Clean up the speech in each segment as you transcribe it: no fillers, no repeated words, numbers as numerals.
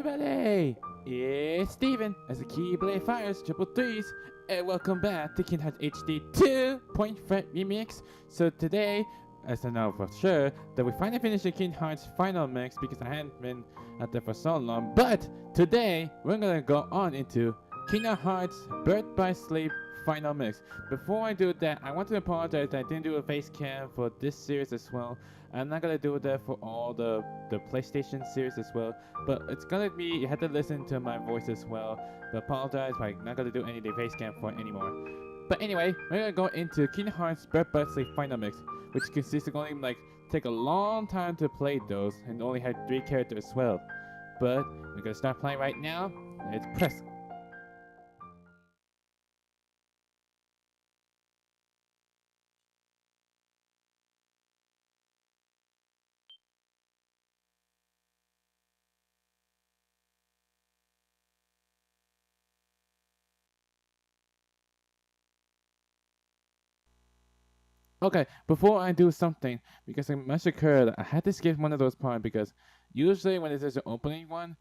everybody! It's Steven as the Keyblade Fires Triple Threes, and welcome back to Kingdom Hearts HD 2.5 ReMIX. So today, as I know for sure, that we finally finished the Kingdom Hearts final mix because I hadn't been out there for so long. But today, we're gonna go on into Kingdom Hearts Birth by Sleep final mix. Before I do that, I want to apologize that I didn't do a face cam for this series as well. I'm not gonna do that for all the PlayStation series as well, but it's gonna be, you have to listen to my voice as well. But apologize, I'm not gonna do any of the face cam for it anymore. But anyway, we're gonna go into Kingdom Hearts Birth by Sleep final mix, which consists of only take a long time to play those and only had 3 characters as well. But we're gonna start playing right now. Let's press. Okay, before I do something, because it must occur that I had to skip one of those parts because usually when there's an opening one,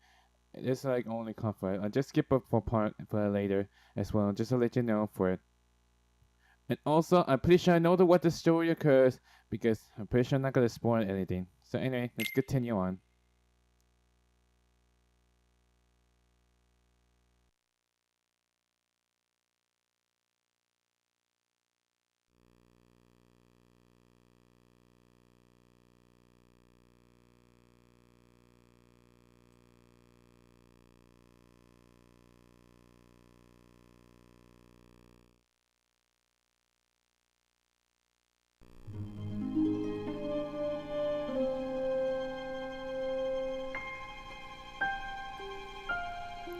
it's like only comfort. I'll just skip up for part for later as well, just to let you know for it. And also, I'm pretty sure I know what the story occurs because I'm pretty sure I'm not gonna spoil anything. So anyway, let's continue on.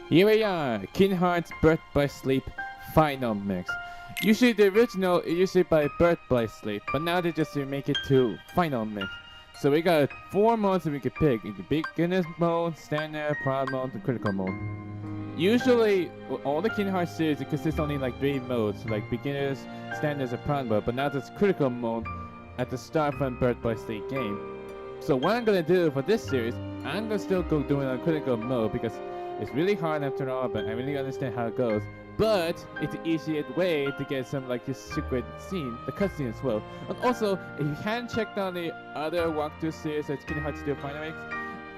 Here we are, Kingdom Hearts Birth by Sleep final mix. Usually the original is usually by Birth by Sleep, but now they just remake it to final mix. So we got 4 modes that we could pick: beginner's mode, standard, prod mode, and critical mode. Usually, all the Kingdom Hearts series, it consists only 3 modes, like beginners, standards, and prod mode. But now there's critical mode at the start from Birth by Sleep game. So what I'm gonna do for this series, I'm gonna still go doing a critical mode because it's really hard after all, but I really understand how it goes. But it's the easiest way to get some this secret scene, the cutscene as well. And also, if you hadn't checked out the other walkthrough series that's Kingdom Hearts 2 Final Mix,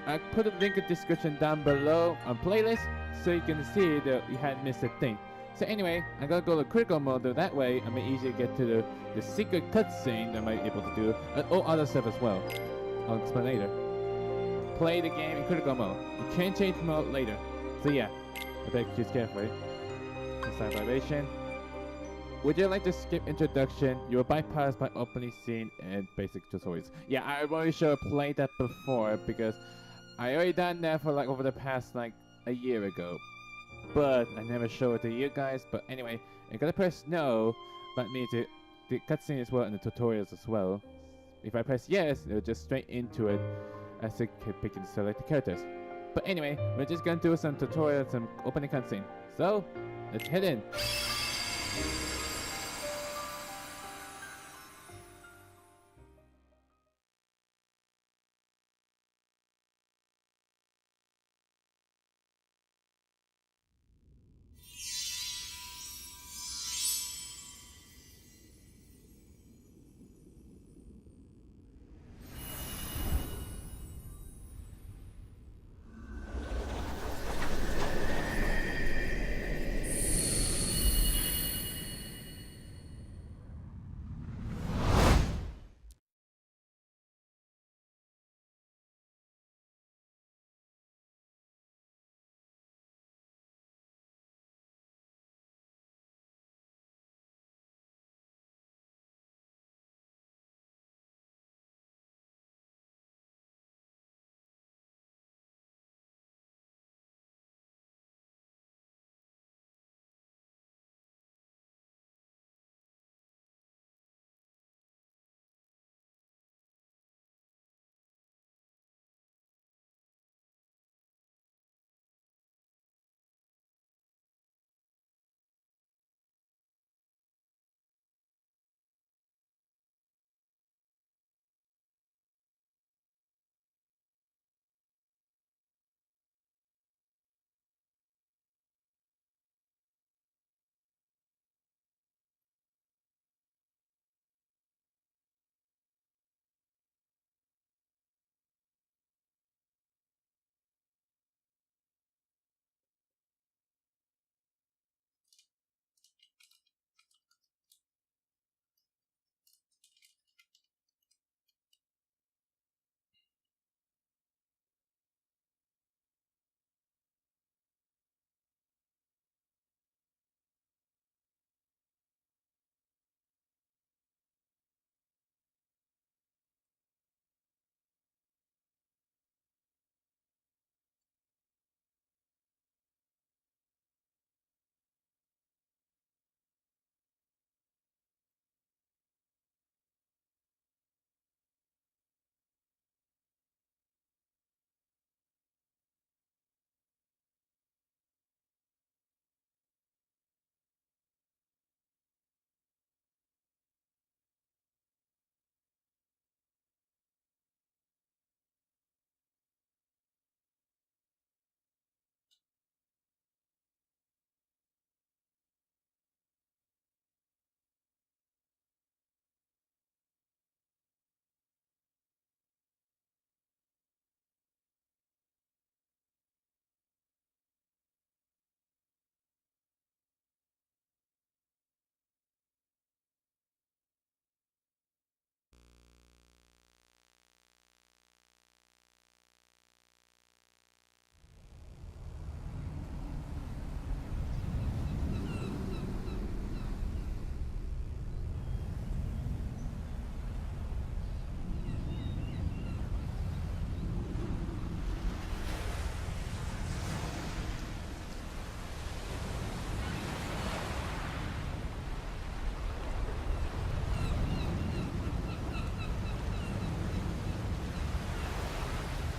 I put a link in the description down below on playlist so you can see that you hadn't missed a thing. So anyway, I'm gonna go to critical mode, so that way I'm easier to get to the secret cutscene that I might be able to do, and all other stuff as well. I'll explain later. Play the game in critical mode. You can change mode later. So yeah, I beg you choose carefully. Inside vibration. Would you like to skip introduction? You will bypass by opening scene and basic tutorials. Yeah, I already should have played that before because I already done that for over the past a year ago. But I never showed it to you guys. But anyway, I'm gonna press no, but means the cutscene as well and the tutorials as well. If I press yes, it'll just straight into it as I can pick and select the characters. But anyway, we're just gonna do some tutorials and opening cutscene. So, let's head in.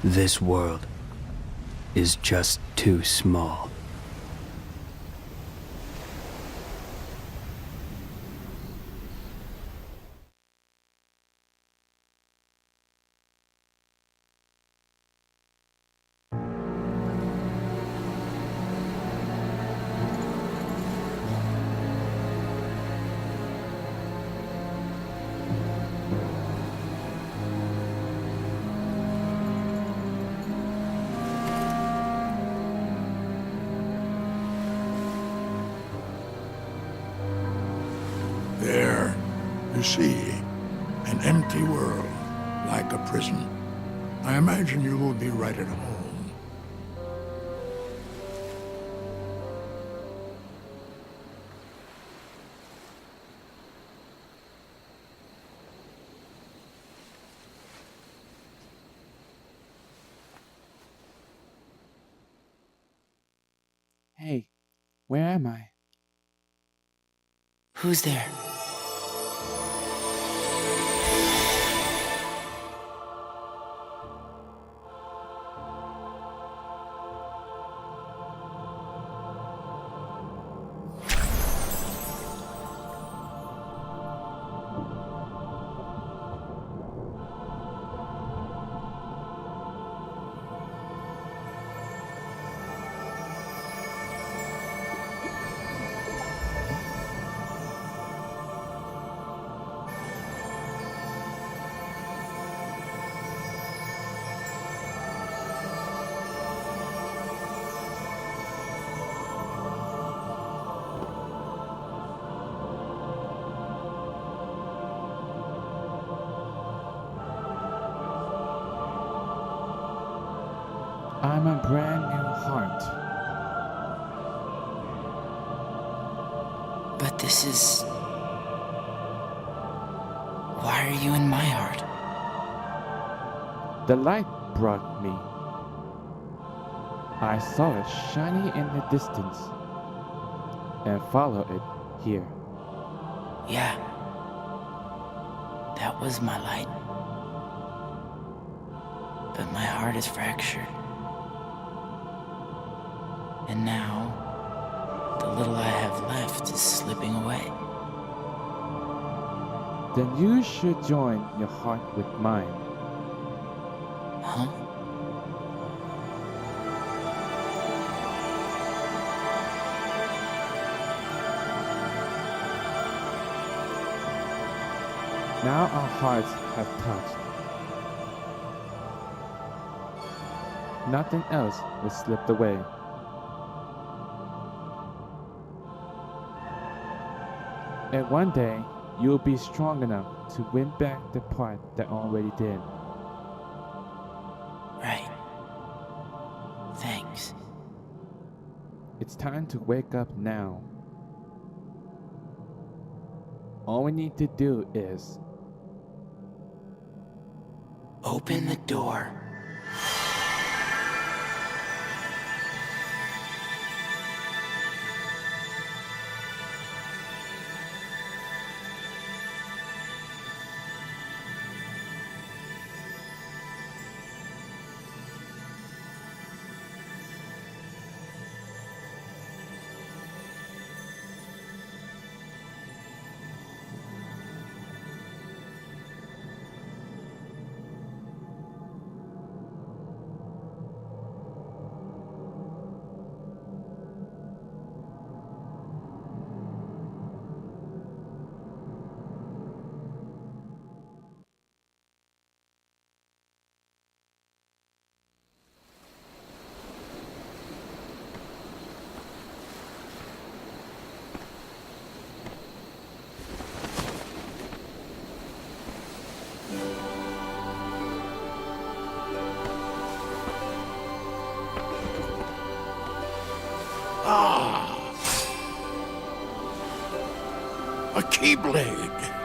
This world is just too small. There, you see, an empty world, like a prison. I imagine you will be right at home. Hey, where am I? Who's there? I'm a brand new heart. But this is... Why are you in my heart? The light brought me. I saw it shiny in the distance and followed it here. Yeah. That was my light. But my heart is fractured. And now, the little I have left is slipping away. Then you should join your heart with mine. Huh? Now our hearts have touched. Nothing else will slip away. And one day, you'll be strong enough to win back the part that already did. Right. Thanks. It's time to wake up now. All we need to do is Open the door. A Keyblade!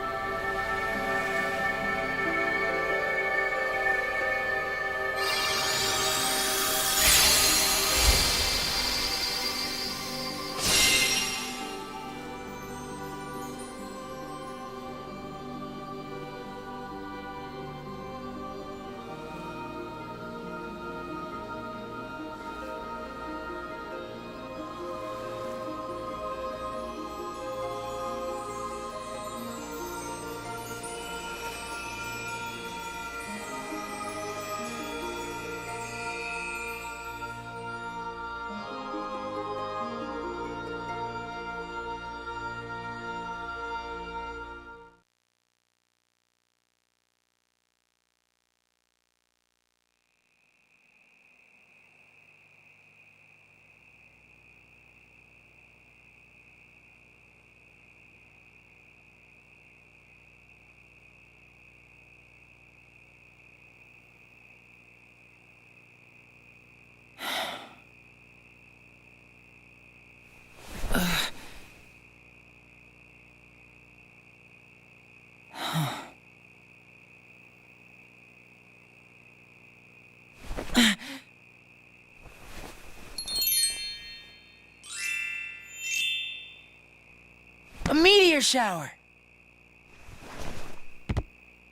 A meteor shower!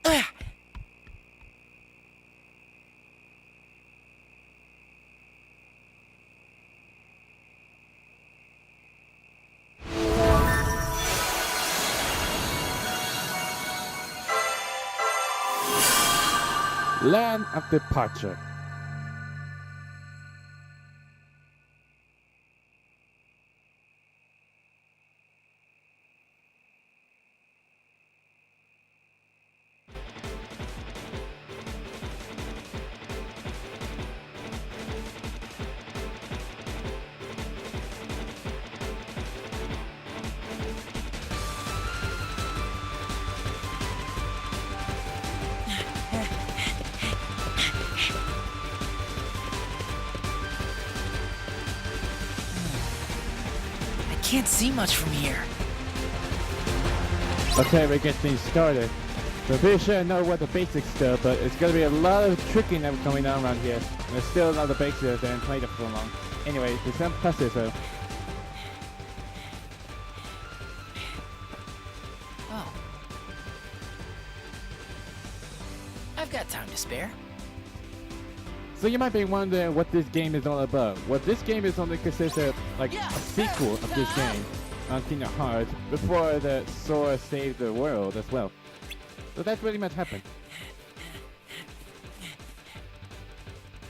Ugh. Land of Departure. I can't see much from here. Okay, we get things started. So I'm pretty sure I know what the basics still, but it's gonna be a lot of tricking that going on around here. There's still a lot of basics that I haven't played it for long. Anyway, there's some pluses though. Oh. I've got time to spare. So you might be wondering what this game is all about. Well, this game is only considered like a sequel of this game on Kingdom Hearts before the Sora saved the world as well. So that's pretty much happened.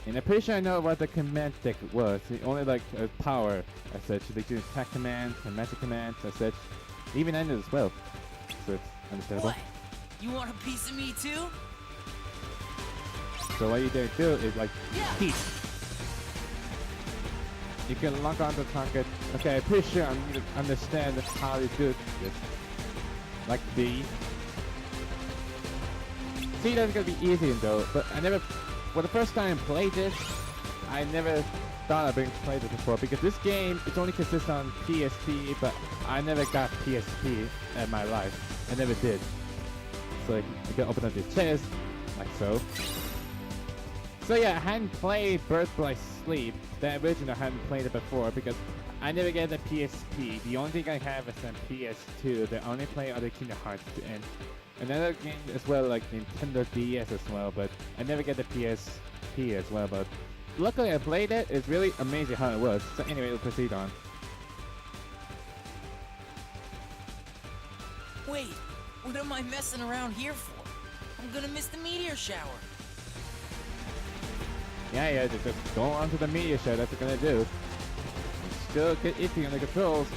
And I'm pretty sure I know what the command deck was. It only like a power as such. They do attack commands and magic commands as such. Even ended as well. So it's understandable. What? You want a piece of me too? So what you do is like heat. You can lock on the target. Okay, I'm pretty sure I need to understand how you do this. Like B. See, that's gonna be easy though, but I never, for the first time I played this, I never thought I'd been played it before because this game, it only consists on PSP, but I never got PSP in my life. I never did. So you can open up your chest, like so. So yeah, I hadn't played Birth by Sleep, the original. I hadn't played it before because I never get the PSP. The only thing I have is on PS2. They only play other Kingdom Hearts and another game as well, like Nintendo DS as well. But I never get the PSP as well. But luckily I played it. It's really amazing how it was. So anyway, we'll proceed on. Wait, what am I messing around here for? I'm gonna miss the meteor shower. Yeah, just go on to the media show. That's what we're gonna do. Still get iffy on the controls.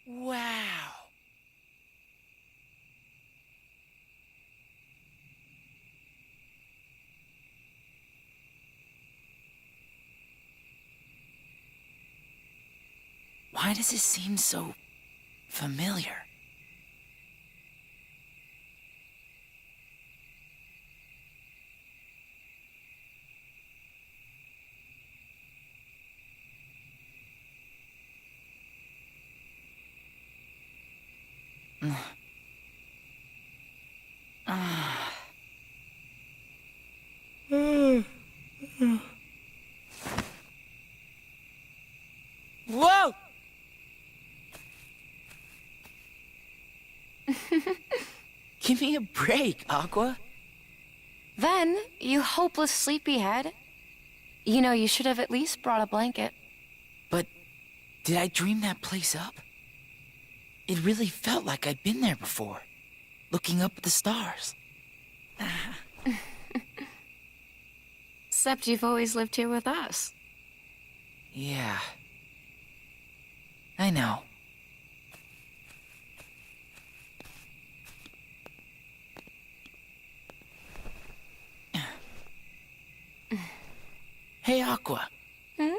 Wow. Why does it seem so familiar? Whoa! Give me a break, Aqua. Then, you hopeless sleepyhead. You know, you should have at least brought a blanket. But did I dream that place up? It really felt like I'd been there before, looking up at the stars. Except you've always lived here with us. Yeah. I know. Hey, Aqua. Hmm?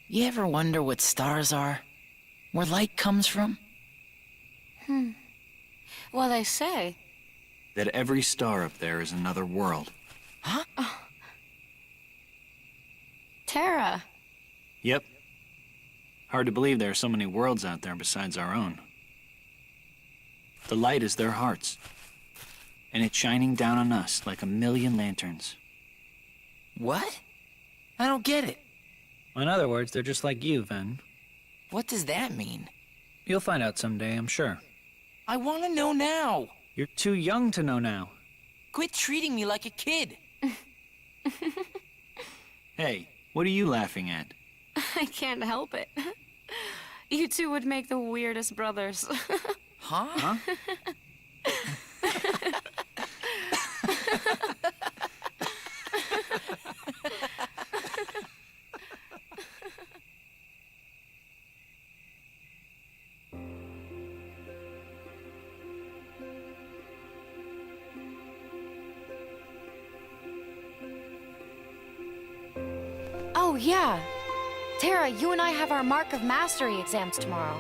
You ever wonder what stars are? Where light comes from? Well, they say. That every star up there is another world. Huh? Terra. Yep. Hard to believe there are so many worlds out there besides our own. The light is their hearts. And it's shining down on us like a million lanterns. What? I don't get it. In other words, they're just like you, Ven. What does that mean? You'll find out someday, I'm sure. I want to know now. You're too young to know now. Quit treating me like a kid. Hey, what are you laughing at? I can't help it. You two would make the weirdest brothers. Huh? Oh, yeah. Terra, you and I have our Mark of Mastery exams tomorrow.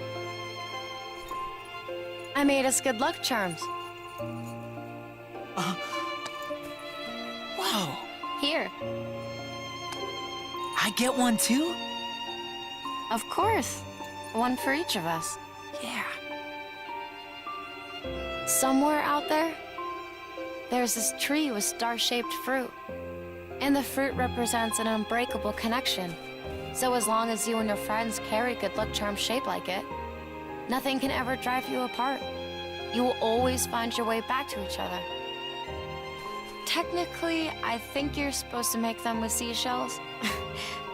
I made us good luck charms. Whoa. Here. I get one too? Of course. One for each of us. Yeah. Somewhere out there, there's this tree with star-shaped fruit. And the fruit represents an unbreakable connection. So as long as you and your friends carry good luck charms shaped like it, nothing can ever drive you apart. You will always find your way back to each other. Technically, I think you're supposed to make them with seashells.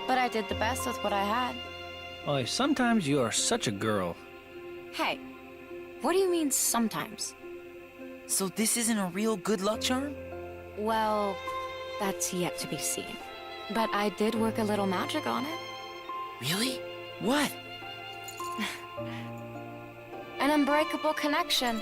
But I did the best with what I had. Well, sometimes you are such a girl. Hey, what do you mean sometimes? So this isn't a real good luck charm? Well, that's yet to be seen. But I did work a little magic on it. Really? What? An unbreakable connection.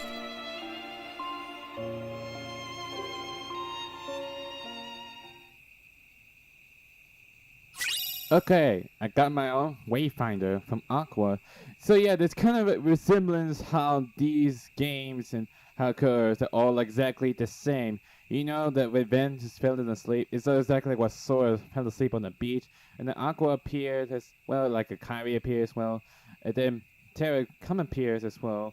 Okay, I got my own Wayfinder from Aqua. So yeah, there's kind of a resemblance how these games and how it occurs are all exactly the same. You know that when Ven just fell in asleep, it's exactly like what Sora fell asleep on the beach, and then Aqua appeared as well, like a Kairi appears as well, and then Terra appears as well,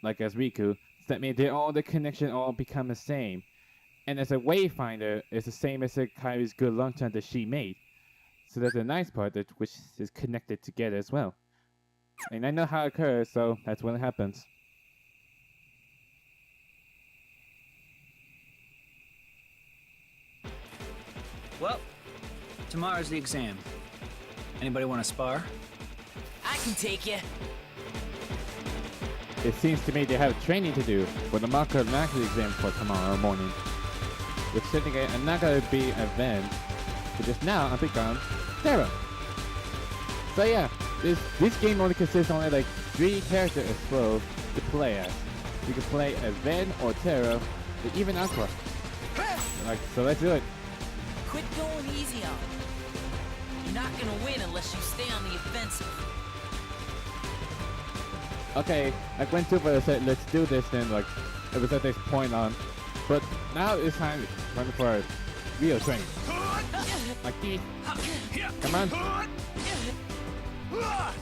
like as Riku. So that means they're all the connection all become the same. And as a Wayfinder, it's the same as a Kairi's good long time that she made. So that's a nice part that which is connected together as well. And I know how it occurs, so that's when it happens. Well, tomorrow's the exam. Anybody want to spar? I can take you. It seems to me they have training to do for the Mark of Mastery exam for tomorrow morning. Which certainly I'm not going to be an event, but just now I've become Terra. So yeah, this game only consists only like 3 characters as well to play as. You can play as Ven or Terra, or even Aqua. So let's do it. Quit going easy on me. You're not gonna win unless you stay on the offensive. Okay, I went to but I said let's do this then, like it was at this point on. But now it's time for real training. Like this. Come on.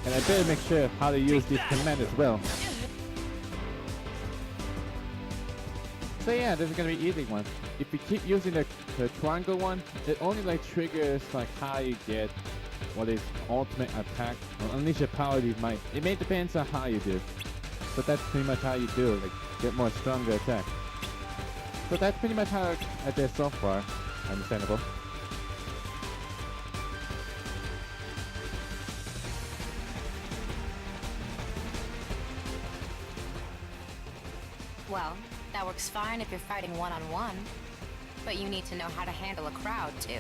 And I better make sure how to use this command as well. So yeah, this is gonna be easy one. If you keep using the triangle one, it only like triggers like how you get what is ultimate attack or unleash your power you might. It may depend on how you do. But that's pretty much how you do it, like get more stronger attack. So that's pretty much how I did so far. Understandable. Well, that works fine if you're fighting one-on-one. But you need to know how to handle a crowd, too.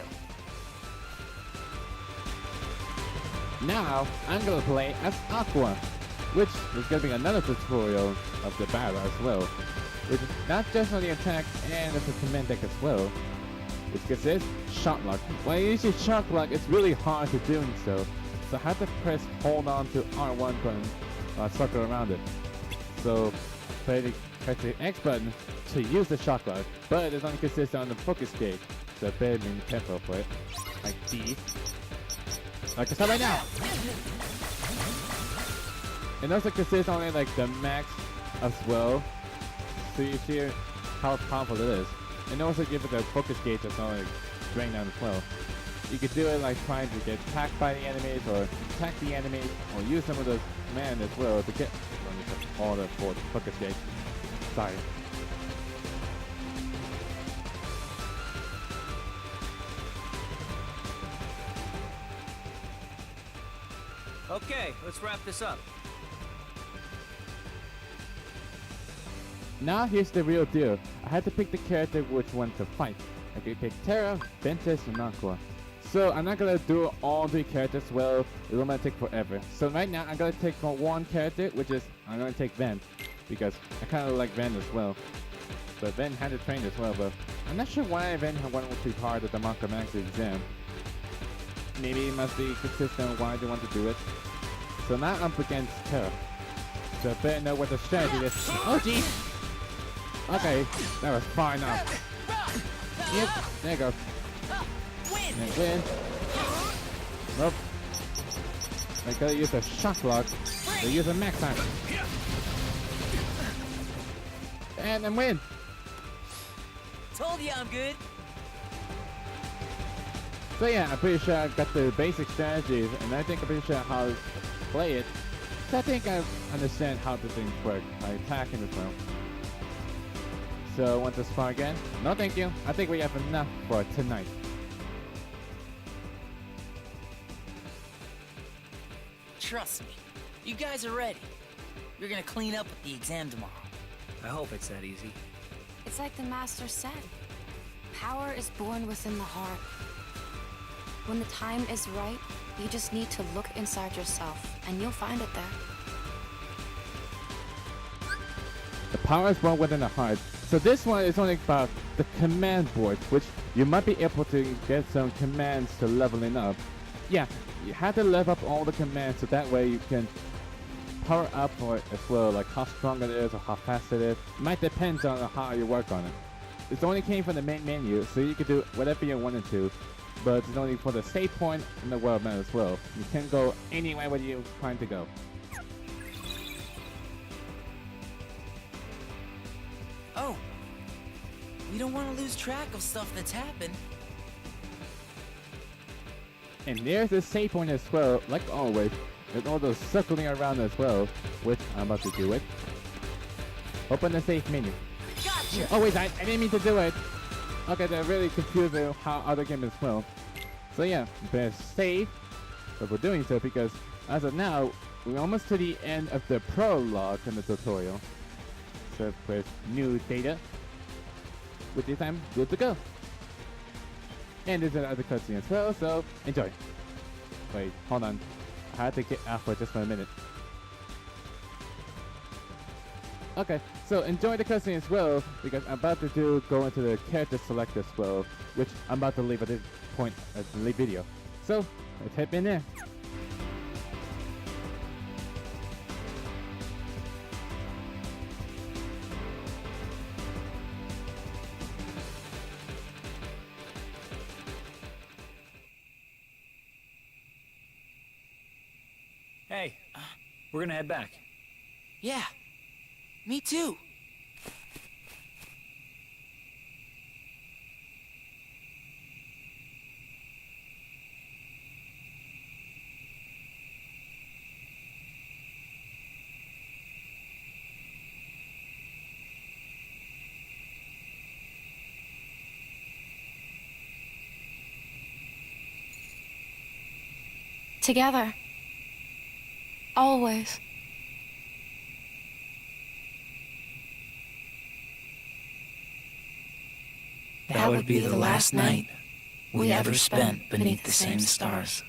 Now, I'm gonna play as Aqua, which is gonna be another tutorial of the battle as well. Which is not just on the attack and as a command deck as well. Which consists Shock Lock. When you use Shock Lock, it's really hard to doing so. So I have to hold on to R1 button, circle around it. So, press the X button to use the Shock Lock, but it only consists on the focus gauge. So better be careful for it. Like these. Like I said right now! It also consists only like the max as well. so you see how powerful it is. And also give it a focus gauge that's not like drain down as well. You could do it like trying to get attacked by the enemies or attack the enemies or use some of those command as well to get all the focus gauge. Sorry. Okay, let's wrap this up. Now here's the real deal. I had to pick the character which one to fight. I could pick Terra, Ventus, and Aqua. So I'm not gonna do all 3 characters well, it will take forever. So right now I'm gonna take one character, which is, I'm gonna take Ven. Because I kinda like Ven as well. But Ven had to train as well, but I'm not sure why Ven had one too hard at the Maka Max exam. Maybe it must be consistent why they want to do it. So now I'm up against Terra. So I better know what the strategy is. Oh jeez! Okay, that was far enough. Yep, there you go. And win. Nope. I gotta use a shock block. They use a max time. And then win. Told you I'm good. So yeah, I'm pretty sure I've got the basic strategies, and I think I'm pretty sure how to play it. So I think I understand how the things work by attacking as well. So want to spar again? No thank you. I think we have enough for tonight. Trust me. You guys are ready. You're gonna clean up at the exam tomorrow. I hope it's that easy. It's like the master said. Power is born within the heart. When the time is right, you just need to look inside yourself, and you'll find it there. The power is born within the heart. So this one is only about the command board, which you might be able to get some commands to leveling up. Yeah, you have to level up all the commands so that way you can power up for it as well, like how strong it is or how fast it is. It might depend on how you work on it. It only came from the main menu, so you can do whatever you wanted to, but it's only for the save point in the world map as well. You can go anywhere where you're trying to go. Oh. We don't want to lose track of stuff that's happened. And there's the save point as well, like always, with all those circling around as well, which I'm about to do it. Open the save menu. Gotcha! Oh wait, I didn't mean to do it. Okay, they're really confusing how other games as well. So yeah, better save, but we're doing so because as of now, we're almost to the end of the prologue in the tutorial. So press new data. With this time, good to go. And there's another cutscene as well, so enjoy. Wait, hold on. I had to get out for just for a minute. Okay, so enjoy the cutscene as well, because I'm about to go into the character select as well, which I'm about to leave at this point of the video. So, let's head in there. Hey, we're gonna head back. Yeah. Me too. Together. Always. That would be the last night we ever spent beneath the same stars.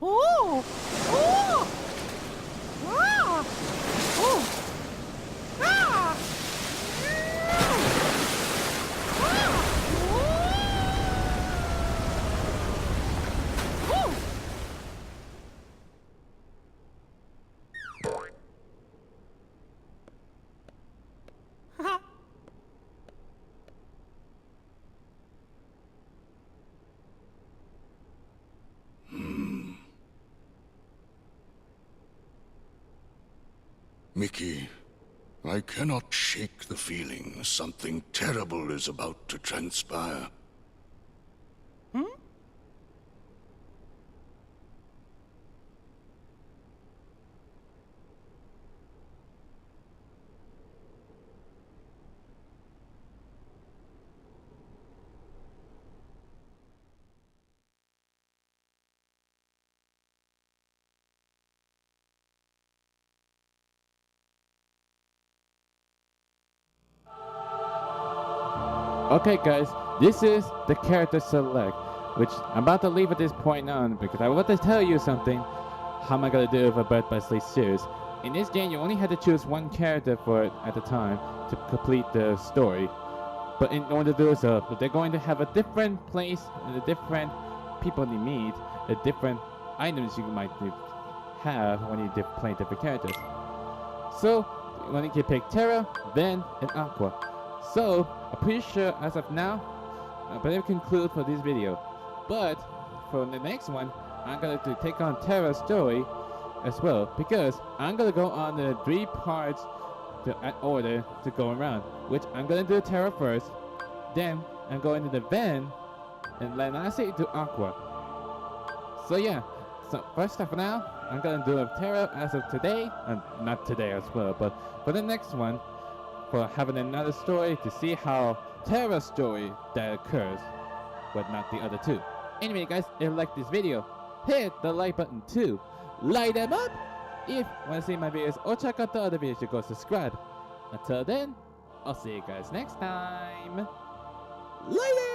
Ooh! Ooh! Ah! Ooh! Ah! Mickey, I cannot shake the feeling something terrible is about to transpire. Okay guys, this is the character select, which I'm about to leave at this point on because I want to tell you something. How am I gonna do with a Birth by Sleep series? In this game, you only had to choose one character for it at the time to complete the story. But in order to do so, they're going to have a different place and a different people you meet, a different items you might have when you play different characters. So, when you can pick Terra, Ven, and Aqua. So, I'm pretty sure as of now, I better conclude for this video. But, for the next one, I'm going to take on Terra's story as well. Because I'm going to go on the 3 parts order to go around. Which I'm going to do Terra first, then I'm going to the Ven, and then I say to Aqua. So yeah, so first off now, I'm going to do a Terra as of today, and not today as well, but for the next one, for having another story to see how Terra's story that occurs, but not the other 2. Anyway guys, if you like this video, hit the like button too. Light them up! If you want to see my videos or check out the other videos, you go subscribe. Until then, I'll see you guys next time. Later!